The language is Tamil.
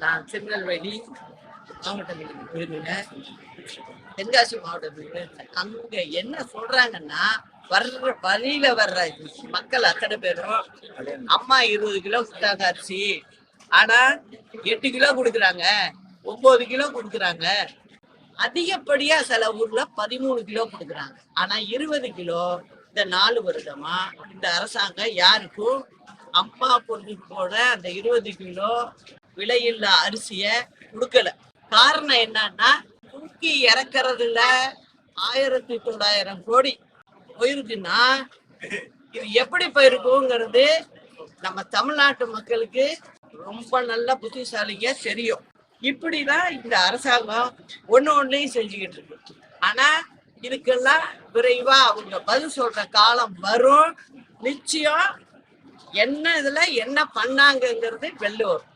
நான் திருநெல்வேலி மாவட்டத்துக்கு போயிருந்தேன், தென்காசி மாவட்டத்துக்கு. அங்க என்ன சொல்றாங்கன்னா, வழியில வர்ற மக்கள் அத்தனை பேரும் அம்மா 20 கிலோ கொடுத்தாங்க அரிசி, ஆனா 8 கிலோ கொடுக்குறாங்க, 9 கிலோ கொடுக்குறாங்க. அதிகப்படியா சில ஊர்ல 13 கிலோ கொடுக்குறாங்க. ஆனா 20 கிலோ இந்த 4 வருடமா இந்த அரசாங்கம் யாருக்கும் அம்மா பொருட்களோட அந்த 20 கிலோ விலையில்லா அரிசிய கொடுக்கல. காரணம் என்னன்னா, தூக்கி இறக்குறதுல 1900 கோடி போயிருக்குன்னா இது எப்படி போயிருக்குங்கிறது நம்ம தமிழ்நாட்டு மக்களுக்கு ரொம்ப நல்ல புத்திசாலிங்க தெரியும். இப்படிதான் இந்த அரசாங்கம் ஒன்னையும் செஞ்சுக்கிட்டு இருக்கு. ஆனா இதுக்கெல்லாம் விரைவா அவங்க பதில் சொல்ற காலம் வரும். நிச்சயம் என்ன இதுல என்ன பண்ணாங்கிறது வெளில வரும்.